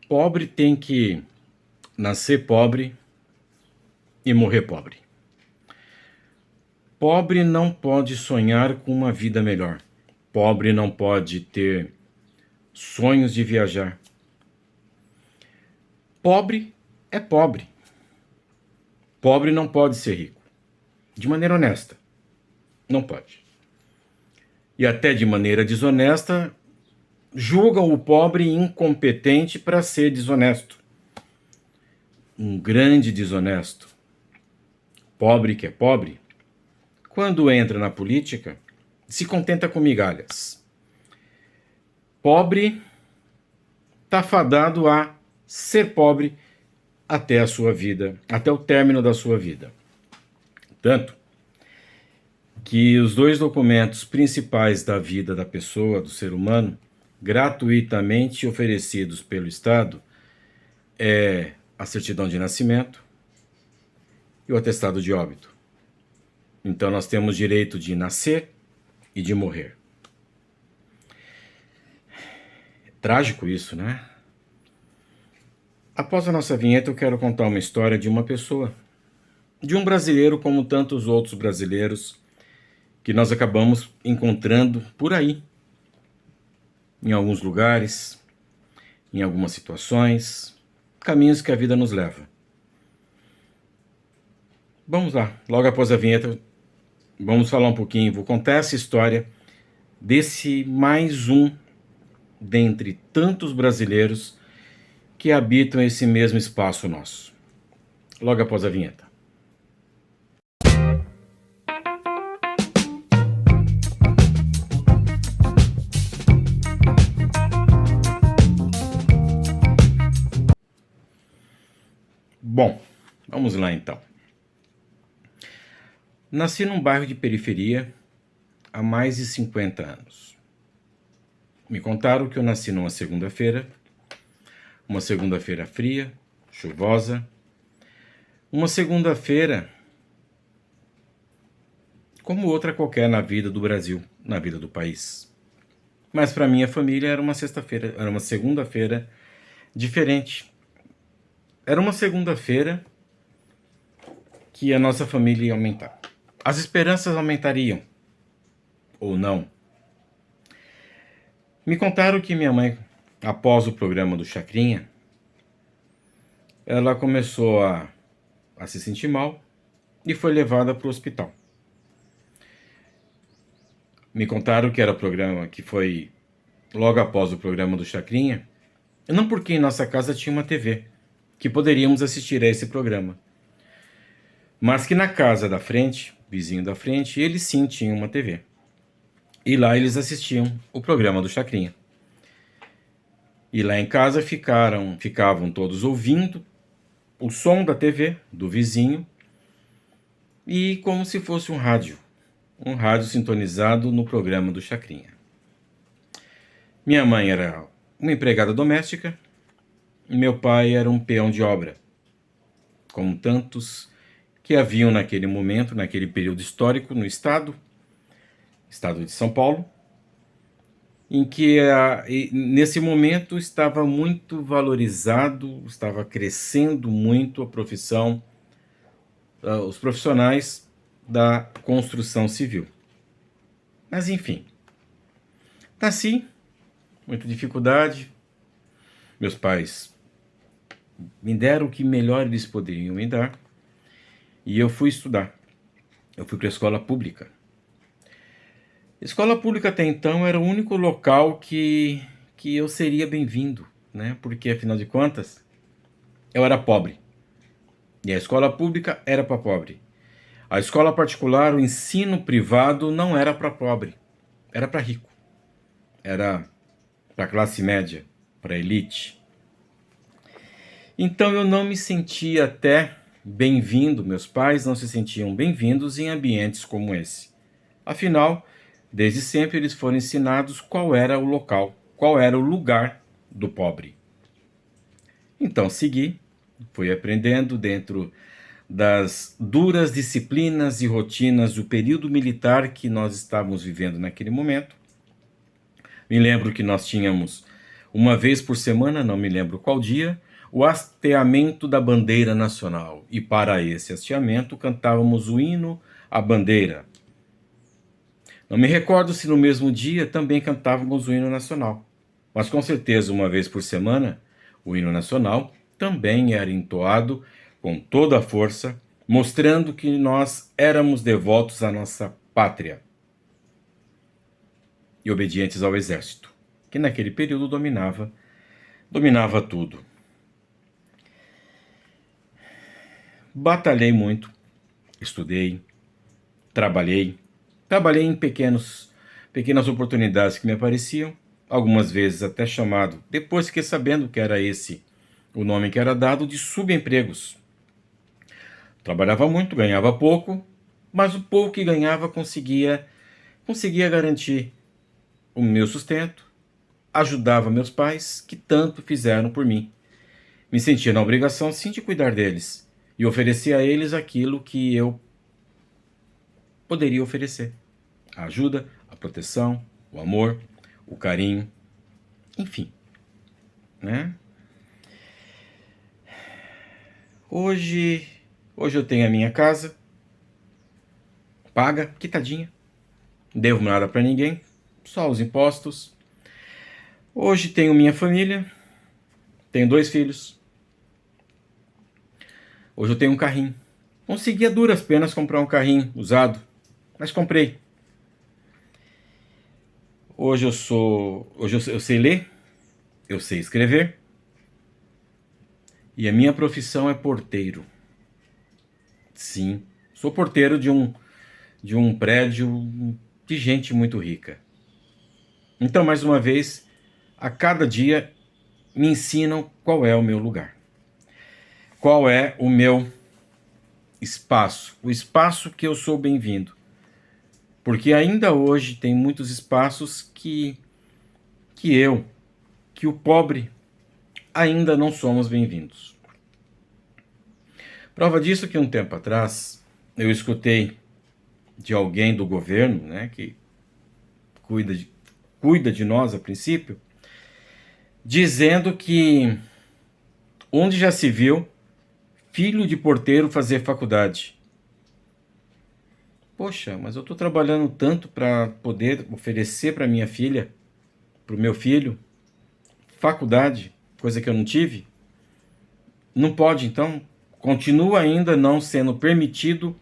Pobre tem que nascer pobre e morrer pobre. Pobre não pode sonhar com uma vida melhor. Pobre não pode ter sonhos de viajar. Pobre é pobre. Pobre não pode ser rico. De maneira honesta. Não pode. E até de maneira desonesta, julgam o pobre incompetente para ser desonesto. Um grande desonesto. Pobre que é pobre, quando entra na política, se contenta com migalhas. Pobre está fadado a ser pobre até a sua vida, até o término da sua vida. Tanto que os dois documentos principais da vida da pessoa, do ser humano, gratuitamente oferecidos pelo Estado, é a certidão de nascimento e o atestado de óbito. Então nós temos direito de nascer e de morrer. É trágico isso, né? Após a nossa vinheta, eu quero contar uma história de uma pessoa, de um brasileiro como tantos outros brasileiros que nós acabamos encontrando por aí, em alguns lugares, em algumas situações, caminhos que a vida nos leva. Vamos lá, logo após a vinheta, vamos falar um pouquinho, vou contar essa história desse mais um dentre tantos brasileiros que habitam esse mesmo espaço nosso. Logo após a vinheta. Bom, vamos lá então. Nasci num bairro de periferia há mais de 50 anos. Me contaram que eu nasci numa segunda-feira, uma segunda-feira fria, chuvosa, uma segunda-feira como outra qualquer na vida do Brasil, na vida do país. Mas para minha família era uma sexta-feira, era uma segunda-feira diferente. Era uma segunda-feira que a nossa família ia aumentar. As esperanças aumentariam, ou não. Me contaram que minha mãe, após o programa do Chacrinha, ela começou a se sentir mal e foi levada para o hospital. Me contaram que era o programa que foi logo após o programa do Chacrinha, não porque em nossa casa tinha uma TV, que poderíamos assistir a esse programa. Mas que na casa da frente, vizinho da frente, eles sim tinham uma TV. E lá eles assistiam o programa do Chacrinha. E lá em casa ficavam todos ouvindo o som da TV do vizinho e como se fosse um rádio sintonizado no programa do Chacrinha. Minha mãe era uma empregada doméstica e meu pai era um peão de obra, como tantos que haviam naquele momento, naquele período histórico no estado de São Paulo, em que nesse momento estava muito valorizado, estava crescendo muito a profissão, os profissionais da construção civil. Mas enfim, nasci, muita dificuldade, meus pais me deram o que melhor eles poderiam me dar, e eu fui estudar. Eu fui para a escola pública. Escola pública até então era o único local que eu seria bem-vindo, né? Porque afinal de contas, eu era pobre. E a escola pública era para pobre. A escola particular, o ensino privado não era para pobre, era para rico. Era para classe média, para elite. Então eu não me sentia até bem-vindo, meus pais não se sentiam bem-vindos em ambientes como esse. Afinal, desde sempre eles foram ensinados qual era o local, qual era o lugar do pobre. Então segui, fui aprendendo dentro das duras disciplinas e rotinas do período militar que nós estávamos vivendo naquele momento. Me lembro que nós tínhamos uma vez por semana, não me lembro qual dia, o hasteamento da bandeira nacional. E para esse hasteamento cantávamos o hino à bandeira. Não me recordo se no mesmo dia também cantávamos o hino nacional, mas com certeza uma vez por semana o hino nacional também era entoado com toda a força, mostrando que nós éramos devotos à nossa pátria e obedientes ao exército, que naquele período dominava tudo. Batalhei muito, estudei, trabalhei em pequenas oportunidades que me apareciam, algumas vezes até chamado, depois fiquei sabendo que era esse o nome que era dado, de subempregos. Trabalhava muito, ganhava pouco, mas o pouco que ganhava conseguia garantir o meu sustento, ajudava meus pais, que tanto fizeram por mim. Me sentia na obrigação, sim, de cuidar deles e oferecer a eles aquilo que eu poderia oferecer: a ajuda, a proteção, o amor, o carinho, enfim, né? Hoje eu tenho a minha casa paga, quitadinha, não devo nada para ninguém, só os impostos. Hoje tenho minha família, tenho 2 filhos. Hoje eu tenho um carrinho. Consegui a duras penas comprar um carrinho usado, mas comprei. Hoje eu sei ler, eu sei escrever, e a minha profissão é porteiro. Sim, sou porteiro de um prédio de gente muito rica. Então, mais uma vez, a cada dia me ensinam qual é o meu lugar. Qual é o meu espaço? O espaço que eu sou bem-vindo. Porque ainda hoje tem muitos espaços que o pobre, ainda não somos bem-vindos. Prova disso que um tempo atrás eu escutei de alguém do governo, né, que cuida de nós a princípio, dizendo que onde já se viu filho de porteiro fazer faculdade. Poxa, mas eu estou trabalhando tanto para poder oferecer para minha filha, para o meu filho, faculdade, coisa que eu não tive. Não pode, então? Continua ainda não sendo permitido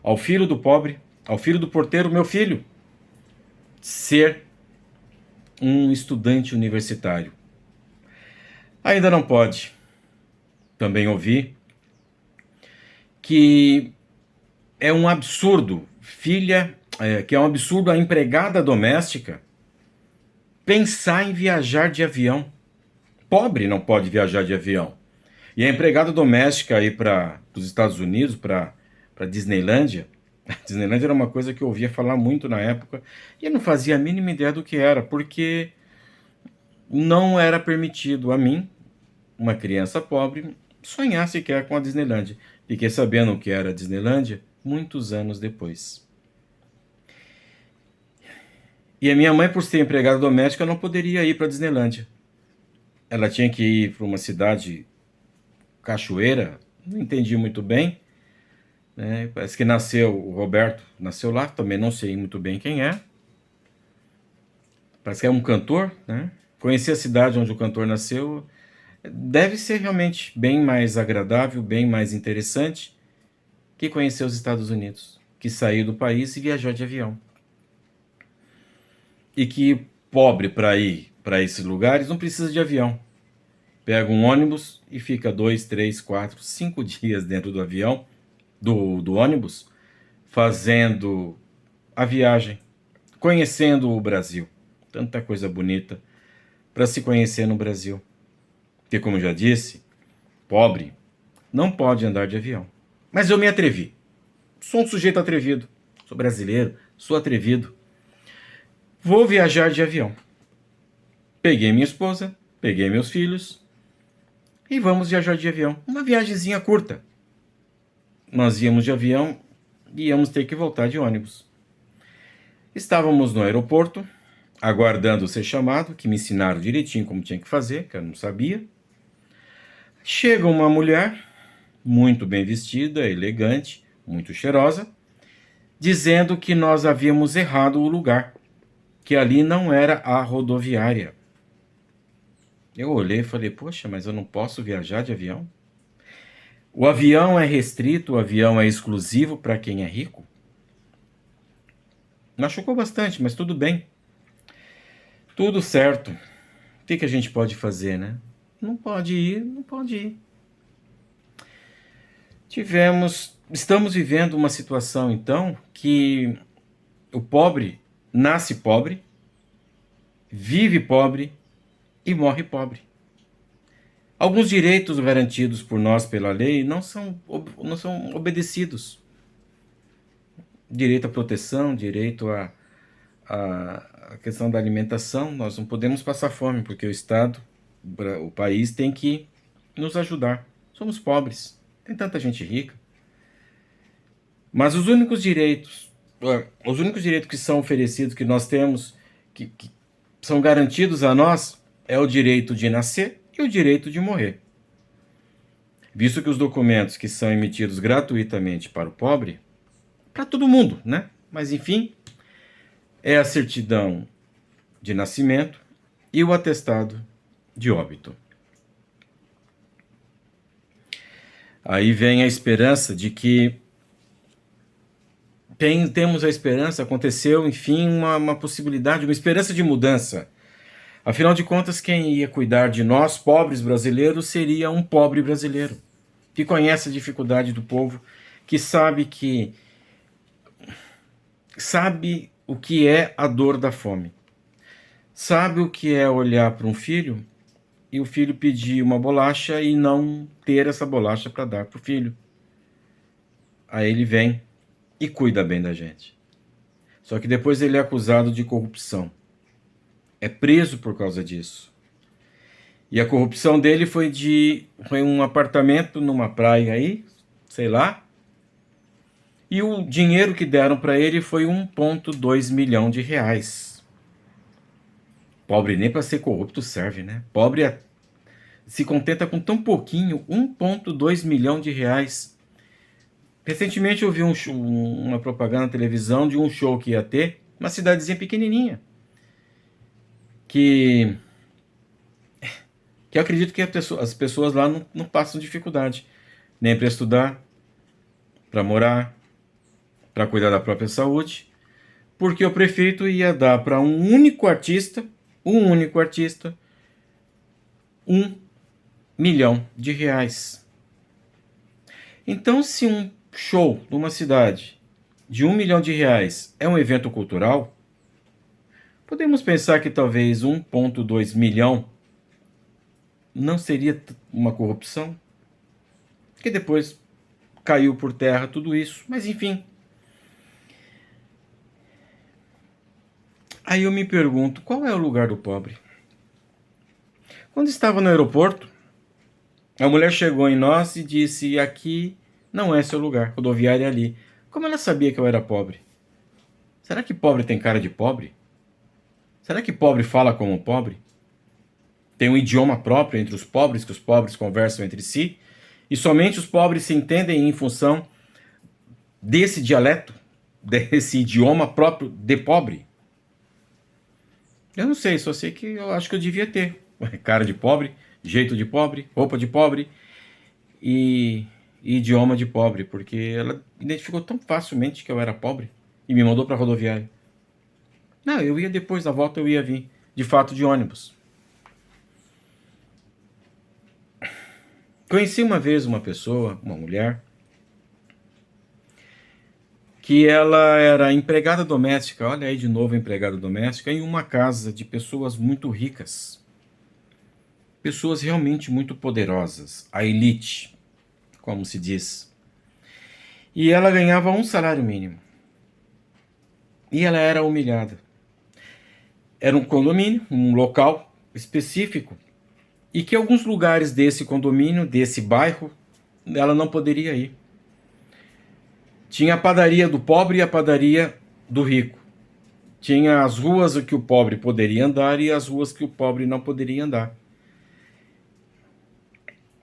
ao filho do pobre, ao filho do porteiro, meu filho, ser um estudante universitário. Ainda não pode. Também ouvi que é um absurdo, que é um absurdo a empregada doméstica pensar em viajar de avião. Pobre não pode viajar de avião. E a empregada doméstica ir para os Estados Unidos, para Disneylândia. Disneylândia era uma coisa que eu ouvia falar muito na época e eu não fazia a mínima ideia do que era, porque não era permitido a mim, uma criança pobre, sonhar sequer com a Disneylândia. Fiquei sabendo o que era a Disneylândia muitos anos depois. E a minha mãe, por ser empregada doméstica, não poderia ir para a Disneylândia. Ela tinha que ir para uma cidade cachoeira, não entendi muito bem, né? Parece que o Roberto nasceu lá, também não sei muito bem quem é. Parece que é um cantor, né? Conheci a cidade onde o cantor nasceu, deve ser realmente bem mais agradável, bem mais interessante que conhecer os Estados Unidos, que saiu do país e viajou de avião. E que pobre para ir para esses lugares não precisa de avião. Pega um ônibus e fica 2, 3, 4, 5 dias dentro do avião, do ônibus, fazendo a viagem, conhecendo o Brasil. Tanta coisa bonita para se conhecer no Brasil. Porque, como já disse, pobre não pode andar de avião. Mas eu me atrevi. Sou um sujeito atrevido. Sou brasileiro, sou atrevido. Vou viajar de avião. Peguei minha esposa, peguei meus filhos e vamos viajar de avião. Uma viagemzinha curta. Nós íamos de avião e íamos ter que voltar de ônibus. Estávamos no aeroporto, aguardando ser chamado, que me ensinaram direitinho como tinha que fazer, que eu não sabia. Chega uma mulher, muito bem vestida, elegante, muito cheirosa, dizendo que nós havíamos errado o lugar, que ali não era a rodoviária. Eu olhei e falei, poxa, mas eu não posso viajar de avião? O avião é restrito, o avião é exclusivo para quem é rico? Machucou bastante, mas tudo bem. Tudo certo. O que a gente pode fazer, né? Não pode ir, não pode ir. Estamos vivendo uma situação, então, que o pobre nasce pobre, vive pobre e morre pobre. Alguns direitos garantidos por nós pela lei não são obedecidos. Direito à proteção, direito à questão da alimentação, nós não podemos passar fome, porque o Estado, o país tem que nos ajudar. Somos pobres, tem tanta gente rica. Mas os únicos direitos que são oferecidos, que nós temos, que são garantidos a nós, é o direito de nascer e o direito de morrer. Visto que os documentos que são emitidos gratuitamente para o pobre, para todo mundo, né? Mas enfim, é a certidão de nascimento e o atestado de óbito. Aí vem a esperança de que temos a esperança, aconteceu, enfim, uma possibilidade, uma esperança de mudança. Afinal de contas, quem ia cuidar de nós, pobres brasileiros, seria um pobre brasileiro, que conhece a dificuldade do povo, que sabe o que é a dor da fome. Sabe o que é olhar para um filho e o filho pedir uma bolacha e não ter essa bolacha para dar para o filho. Aí ele vem e cuida bem da gente. Só que depois ele é acusado de corrupção. É preso por causa disso. E a corrupção dele foi um apartamento numa praia aí, sei lá. E o dinheiro que deram para ele foi 1,2 milhão de reais. Pobre nem para ser corrupto serve, né? Pobre se contenta com tão pouquinho, 1,2 milhão de reais. Recentemente eu vi uma propaganda na televisão de um show que ia ter, uma cidadezinha pequenininha, que eu acredito que as pessoas lá não passam dificuldade, nem para estudar, para morar, para cuidar da própria saúde, porque o prefeito ia dar para um único artista, 1 milhão de reais. Então, se um show numa cidade de 1 milhão de reais é um evento cultural, podemos pensar que talvez 1,2 milhão não seria uma corrupção? Que depois caiu por terra tudo isso, mas enfim. Aí eu me pergunto, qual é o lugar do pobre? Quando estava no aeroporto, a mulher chegou em nós e disse, aqui não é seu lugar, rodoviária é ali. Como ela sabia que eu era pobre? Será que pobre tem cara de pobre? Será que pobre fala como pobre? Tem um idioma próprio entre os pobres, que os pobres conversam entre si, e somente os pobres se entendem em função desse dialeto, desse idioma próprio de pobre? Eu não sei, só sei que eu acho que eu devia ter cara de pobre, jeito de pobre, roupa de pobre e idioma de pobre, porque ela identificou tão facilmente que eu era pobre e me mandou para a rodoviária. Não, eu ia depois da volta, eu ia vir, de fato, de ônibus. Conheci uma vez uma pessoa, uma mulher, que ela era empregada doméstica, olha aí de novo empregada doméstica, em uma casa de pessoas muito ricas. Pessoas realmente muito poderosas, a elite, como se diz. E ela ganhava um salário mínimo. E ela era humilhada. Era um condomínio, um local específico, e que alguns lugares desse condomínio, desse bairro, ela não poderia ir. Tinha a padaria do pobre e a padaria do rico. Tinha as ruas que o pobre poderia andar e as ruas que o pobre não poderia andar.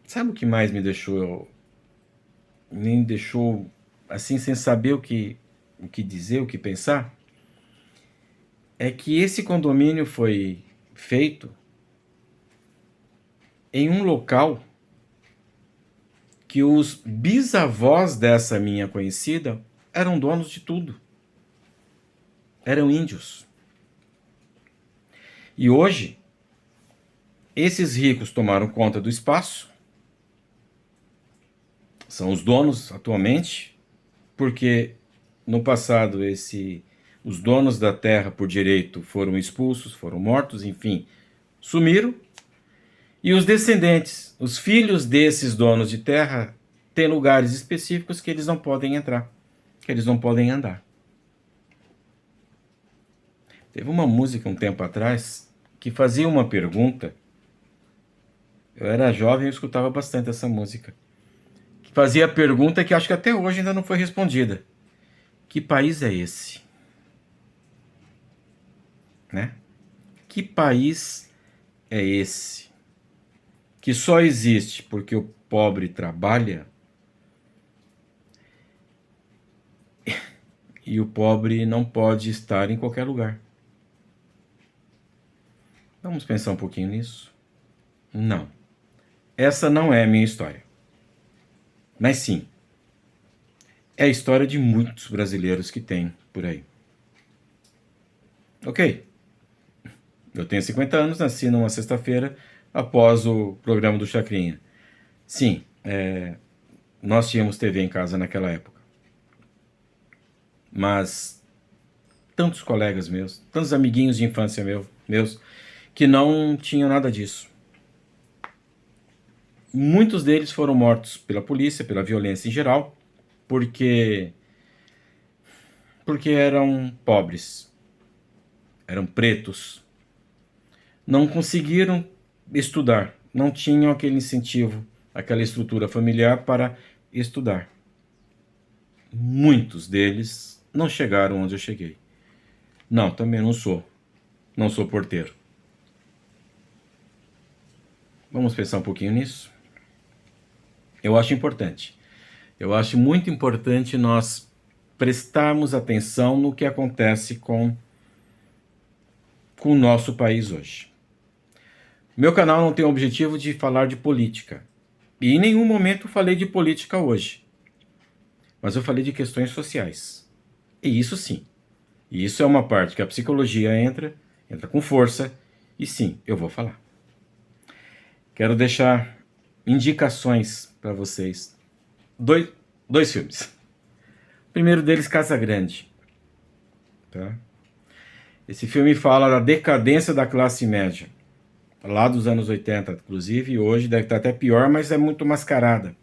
Sabe o que mais me deixou assim sem saber o que dizer, o que pensar? É que esse condomínio foi feito em um local que os bisavós dessa minha conhecida eram donos de tudo. Eram índios. E hoje, esses ricos tomaram conta do espaço, são os donos atualmente, porque no passado os donos da terra por direito foram expulsos, foram mortos, enfim, sumiram. E os descendentes, os filhos desses donos de terra, têm lugares específicos que eles não podem entrar, que eles não podem andar. Teve uma música um tempo atrás que fazia uma pergunta. Eu era jovem e eu escutava bastante essa música. Que fazia a pergunta que acho que até hoje ainda não foi respondida. Que país é esse? Né? Que país é esse? Que só existe porque o pobre trabalha e o pobre não pode estar em qualquer lugar. Vamos pensar um pouquinho nisso? Não. Essa não é a minha história. Mas sim, é a história de muitos brasileiros que tem por aí. Ok. Eu tenho 50 anos, nasci numa sexta-feira após o programa do Chacrinha. Sim, nós tínhamos TV em casa naquela época. Mas tantos colegas meus, tantos amiguinhos de infância meus, que não tinham nada disso. Muitos deles foram mortos pela polícia, pela violência em geral, porque eram pobres, eram pretos, não conseguiram estudar, não tinham aquele incentivo, aquela estrutura familiar para estudar. Muitos deles não chegaram onde eu cheguei. Não, também não sou porteiro. Vamos pensar um pouquinho nisso? Eu acho importante. Eu acho muito importante nós prestarmos atenção no que acontece com o nosso país hoje. Meu canal não tem o objetivo de falar de política. E em nenhum momento falei de política hoje. Mas eu falei de questões sociais. E isso sim. E isso é uma parte que a psicologia entra com força. E sim, eu vou falar. Quero deixar indicações para vocês. Dois filmes. O primeiro deles, Casa Grande. Tá? Esse filme fala da decadência da classe média. Lá dos anos 80, inclusive, e hoje deve estar até pior, mas é muito mascarada.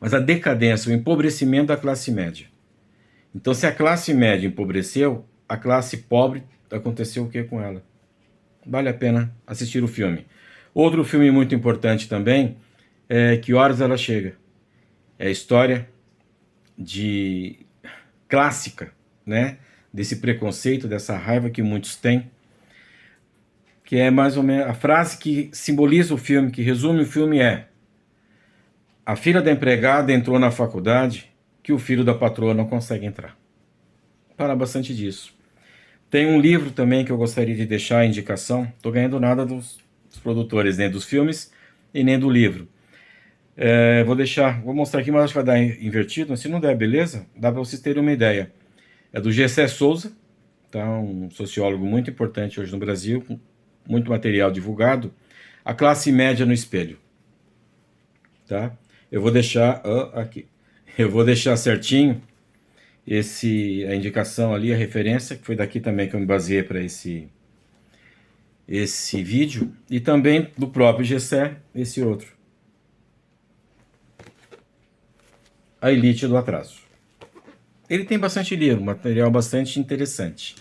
Mas a decadência, o empobrecimento da classe média. Então, se a classe média empobreceu, a classe pobre, aconteceu o que com ela? Vale a pena assistir o filme. Outro filme muito importante também é Que Horas Ela Chega. É a história clássica, né? Desse preconceito, dessa raiva que muitos têm, que é mais ou menos a frase que simboliza o filme, que resume o filme é: a filha da empregada entrou na faculdade que o filho da patroa não consegue entrar. Fala bastante disso. Tem um livro também que eu gostaria de deixar a indicação. Estou ganhando nada dos produtores, nem dos filmes e nem do livro. Vou mostrar aqui, mas acho que vai dar invertido. Mas se não der, beleza? Dá para vocês terem uma ideia. É do Gessé Souza, tá? Um sociólogo muito importante hoje no Brasil, com muito material divulgado. A classe média no espelho. Tá? Eu vou deixar aqui. Eu vou deixar certinho a indicação ali, a referência, que foi daqui também que eu me baseei para esse vídeo, e também do próprio Gessé, esse outro. A Elite do Atraso. Ele tem bastante livro, material bastante interessante.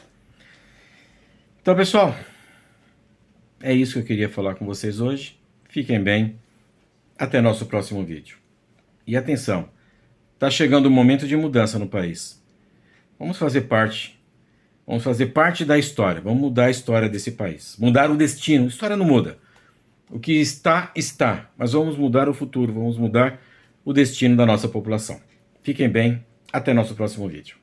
Então, pessoal, é isso que eu queria falar com vocês hoje. Fiquem bem. Até nosso próximo vídeo. E atenção, está chegando o momento de mudança no país. Vamos fazer parte Vamos fazer parte da história. Vamos mudar a história desse país. Mudar o destino. A história não muda. O que está, está. Mas vamos mudar o futuro. Vamos mudar o destino da nossa população. Fiquem bem. Até nosso próximo vídeo.